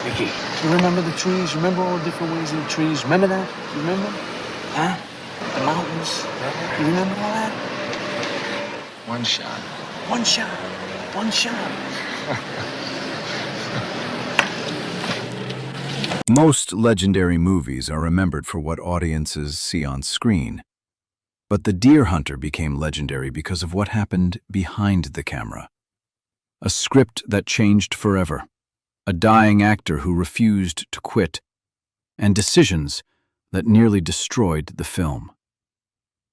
Ricky, you remember the trees? Remember all the different ways of the trees? Remember that? You remember? Huh? The mountains? You remember all that? One shot. One shot. One shot. Most legendary movies are remembered for what audiences see on screen. But The Deer Hunter became legendary because of what happened behind the camera. A script that changed forever, a dying actor who refused to quit, and decisions that nearly destroyed the film.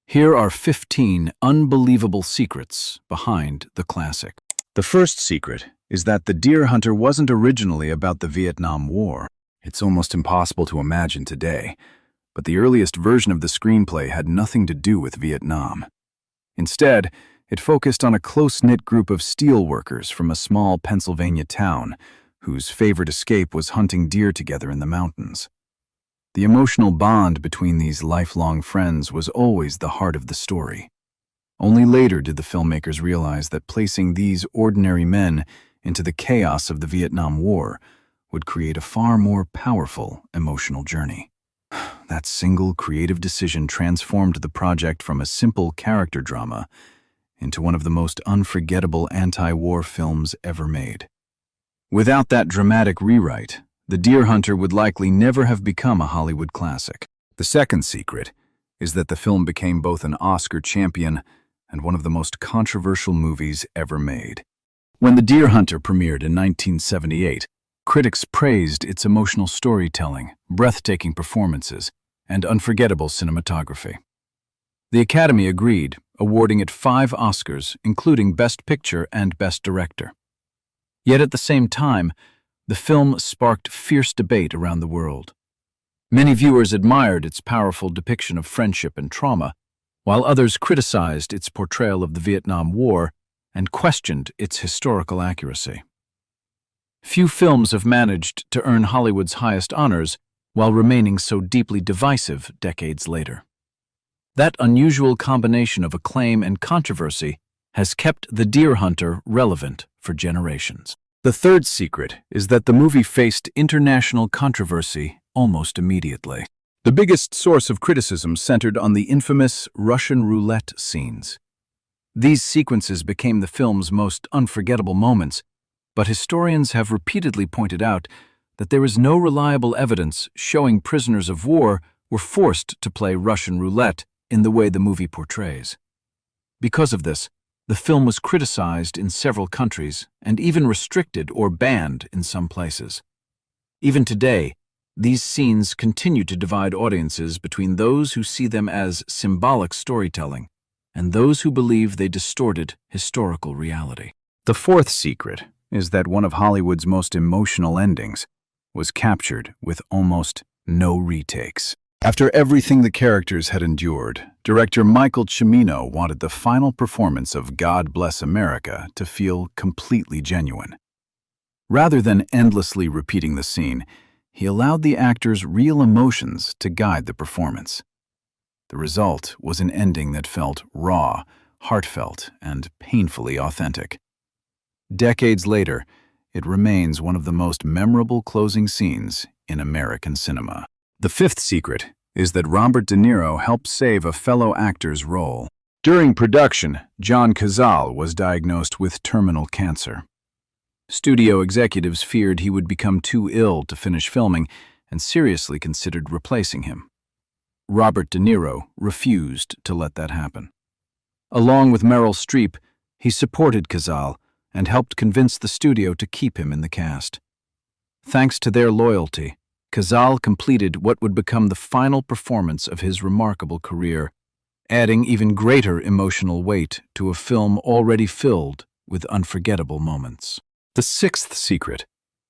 Here are 15 unbelievable secrets behind the classic. The first secret is that The Deer Hunter wasn't originally about the Vietnam War. It's almost impossible to imagine today, but the earliest version of the screenplay had nothing to do with Vietnam. Instead, it focused on a close-knit group of steelworkers from a small Pennsylvania town whose favorite escape was hunting deer together in the mountains. The emotional bond between these lifelong friends was always the heart of the story. Only later did the filmmakers realize that placing these ordinary men into the chaos of the Vietnam War would create a far more powerful emotional journey. That single creative decision transformed the project from a simple character drama into one of the most unforgettable anti-war films ever made. Without that dramatic rewrite, The Deer Hunter would likely never have become a Hollywood classic. The second secret is that the film became both an Oscar champion and one of the most controversial movies ever made. When The Deer Hunter premiered in 1978, critics praised its emotional storytelling, breathtaking performances, and unforgettable cinematography. The Academy agreed, awarding it 5 Oscars, including Best Picture and Best Director. Yet at the same time, the film sparked fierce debate around the world. Many viewers admired its powerful depiction of friendship and trauma, while others criticized its portrayal of the Vietnam War and questioned its historical accuracy. Few films have managed to earn Hollywood's highest honors while remaining so deeply divisive decades later. That unusual combination of acclaim and controversy has kept The Deer Hunter relevant for generations. The third secret is that the movie faced international controversy almost immediately. The biggest source of criticism centered on the infamous Russian roulette scenes. These sequences became the film's most unforgettable moments, but historians have repeatedly pointed out that there is no reliable evidence showing prisoners of war were forced to play Russian roulette in the way the movie portrays. Because of this, the film was criticized in several countries and even restricted or banned in some places. Even today, these scenes continue to divide audiences between those who see them as symbolic storytelling and those who believe they distorted historical reality. The fourth secret is that one of Hollywood's most emotional endings was captured with almost no retakes. After everything the characters had endured, director Michael Cimino wanted the final performance of God Bless America to feel completely genuine. Rather than endlessly repeating the scene, he allowed the actors' real emotions to guide the performance. The result was an ending that felt raw, heartfelt, and painfully authentic. Decades later, it remains one of the most memorable closing scenes in American cinema. The fifth secret is that Robert De Niro helped save a fellow actor's role. During production, John Cazale was diagnosed with terminal cancer. Studio executives feared he would become too ill to finish filming and seriously considered replacing him. Robert De Niro refused to let that happen. Along with Meryl Streep, he supported Cazale and helped convince the studio to keep him in the cast. Thanks to their loyalty, Cazale completed what would become the final performance of his remarkable career, adding even greater emotional weight to a film already filled with unforgettable moments. The sixth secret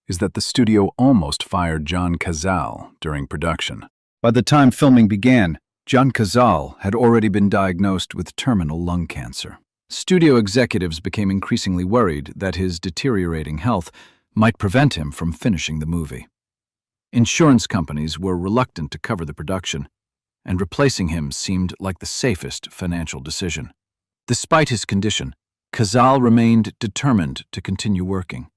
is that the studio almost fired John Cazale during production. By the time filming began, John Cazale had already been diagnosed with terminal lung cancer. Studio executives became increasingly worried that his deteriorating health might prevent him from finishing the movie. Insurance companies were reluctant to cover the production, and replacing him seemed like the safest financial decision. Despite his condition, Cazale remained determined to continue working.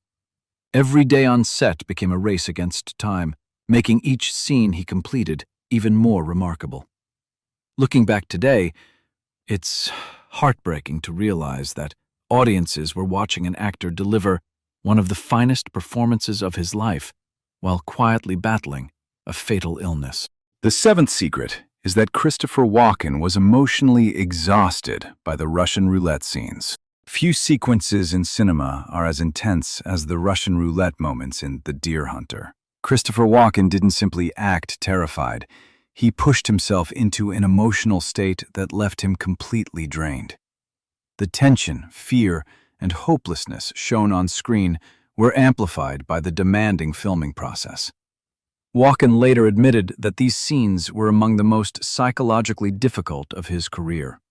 Every day on set became a race against time, making each scene he completed even more remarkable. Looking back today, it's heartbreaking to realize that audiences were watching an actor deliver one of the finest performances of his life while quietly battling a fatal illness. The seventh secret is that Christopher Walken was emotionally exhausted by the Russian roulette scenes. Few sequences in cinema are as intense as the Russian roulette moments in The Deer Hunter. Christopher Walken didn't simply act terrified. He pushed himself into an emotional state that left him completely drained. The tension, fear, and hopelessness shown on screen were amplified by the demanding filming process. Walken later admitted that these scenes were among the most psychologically difficult of his career.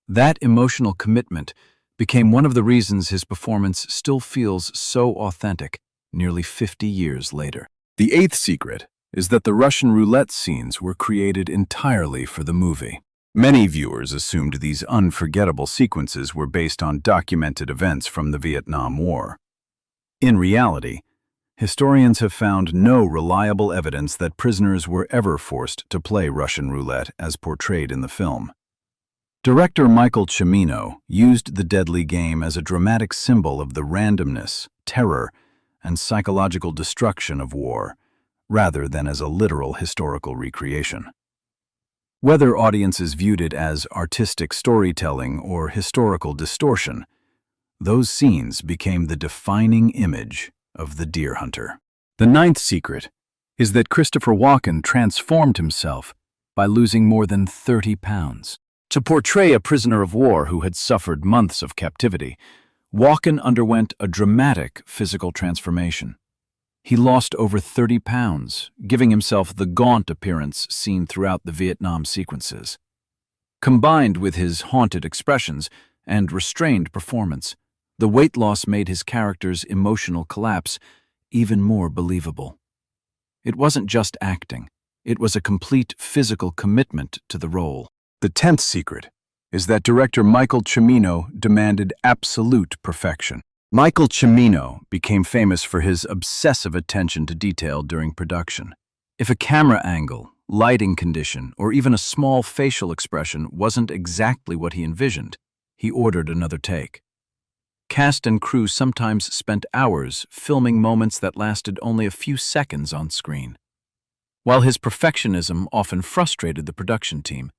That emotional commitment became one of the reasons his performance still feels so authentic nearly 50 years later. The eighth secret is that the Russian roulette scenes were created entirely for the movie. Many viewers assumed these unforgettable sequences were based on documented events from the Vietnam War. In reality, historians have found no reliable evidence that prisoners were ever forced to play Russian roulette as portrayed in the film. Director Michael Cimino used the deadly game as a dramatic symbol of the randomness, terror, and psychological destruction of war, rather than as a literal historical recreation. Whether audiences viewed it as artistic storytelling or historical distortion, those scenes became the defining image of The Deer Hunter. The ninth secret is that Christopher Walken transformed himself by losing more than 30 pounds. To portray a prisoner of war who had suffered months of captivity, Walken underwent a dramatic physical transformation. He lost over 30 pounds, giving himself the gaunt appearance seen throughout the Vietnam sequences. Combined with his haunted expressions and restrained performance, the weight loss made his character's emotional collapse even more believable. It wasn't just acting, it was a complete physical commitment to the role. The 10th secret is that director Michael Cimino demanded absolute perfection. Michael Cimino became famous for his obsessive attention to detail during production. If a camera angle, lighting condition, or even a small facial expression wasn't exactly what he envisioned, he ordered another take. Cast and crew sometimes spent hours filming moments that lasted only a few seconds on screen. While his perfectionism often frustrated the production team,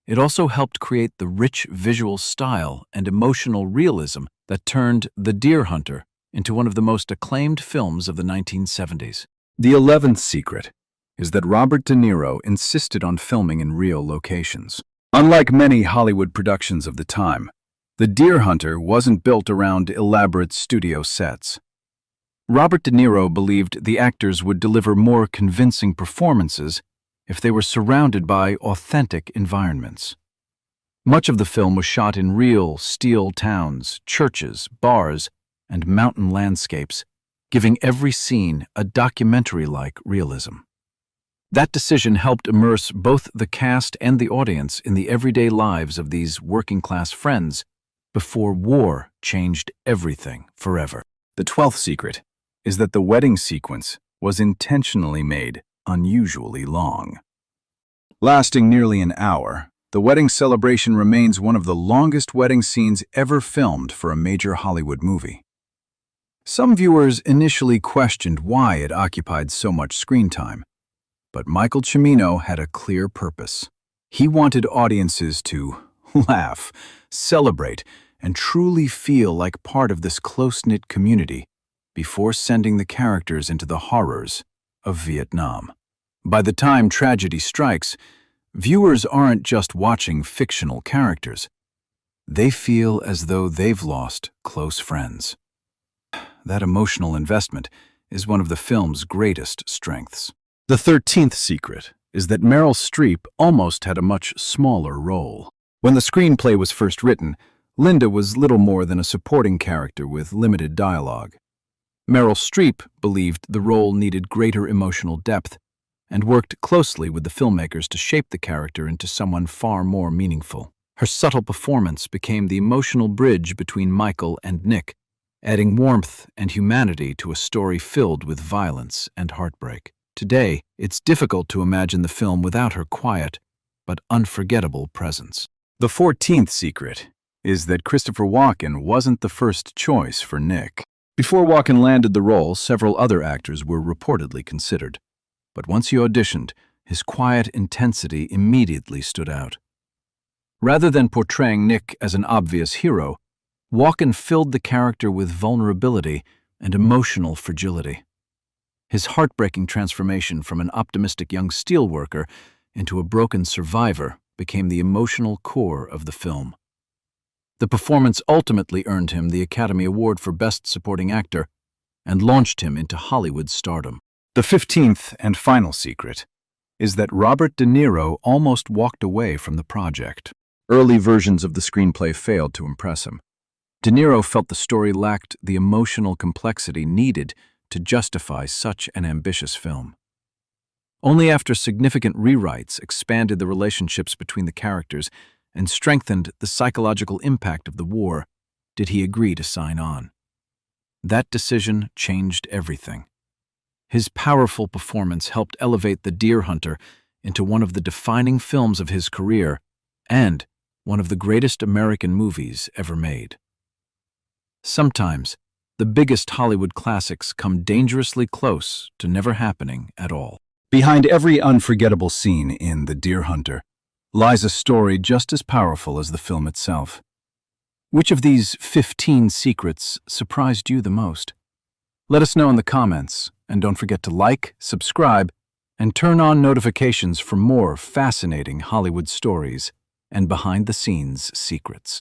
it also helped create the rich visual style and emotional realism that turned The Deer Hunter into one of the most acclaimed films of the 1970s. The 11th secret is that Robert De Niro insisted on filming in real locations. Unlike many Hollywood productions of the time, The Deer Hunter wasn't built around elaborate studio sets. Robert De Niro believed the actors would deliver more convincing performances if they were surrounded by authentic environments. Much of the film was shot in real steel towns, churches, bars, and mountain landscapes, giving every scene a documentary-like realism. That decision helped immerse both the cast and the audience in the everyday lives of these working-class friends before war changed everything forever. The 12th secret is that the wedding sequence was intentionally made unusually long. Lasting nearly an hour, the wedding celebration remains one of the longest wedding scenes ever filmed for a major Hollywood movie. Some viewers initially questioned why it occupied so much screen time, but Michael Cimino had a clear purpose. He wanted audiences to laugh, celebrate, and truly feel like part of this close-knit community before sending the characters into the horrors of Vietnam. By the time tragedy strikes, viewers aren't just watching fictional characters. They feel as though they've lost close friends. That emotional investment is one of the film's greatest strengths. The 13th secret is that Meryl Streep almost had a much smaller role. When the screenplay was first written, Linda was little more than a supporting character with limited dialogue. Meryl Streep believed the role needed greater emotional depth and worked closely with the filmmakers to shape the character into someone far more meaningful. Her subtle performance became the emotional bridge between Michael and Nick, adding warmth and humanity to a story filled with violence and heartbreak. Today, it's difficult to imagine the film without her quiet but unforgettable presence. The 14th secret is that Christopher Walken wasn't the first choice for Nick. Before Walken landed the role, several other actors were reportedly considered. But once he auditioned, his quiet intensity immediately stood out. Rather than portraying Nick as an obvious hero, Walken filled the character with vulnerability and emotional fragility. His heartbreaking transformation from an optimistic young steelworker into a broken survivor became the emotional core of the film. The performance ultimately earned him the Academy Award for Best Supporting Actor and launched him into Hollywood stardom. The 15th and final secret is that Robert De Niro almost walked away from the project. Early versions of the screenplay failed to impress him. De Niro felt the story lacked the emotional complexity needed to justify such an ambitious film. Only after significant rewrites expanded the relationships between the characters and strengthened the psychological impact of the war did he agree to sign on. That decision changed everything. His powerful performance helped elevate The Deer Hunter into one of the defining films of his career and one of the greatest American movies ever made. Sometimes, the biggest Hollywood classics come dangerously close to never happening at all. Behind every unforgettable scene in The Deer Hunter lies a story just as powerful as the film itself. Which of these 15 secrets surprised you the most? Let us know in the comments, and don't forget to like, subscribe, and turn on notifications for more fascinating Hollywood stories and behind-the-scenes secrets.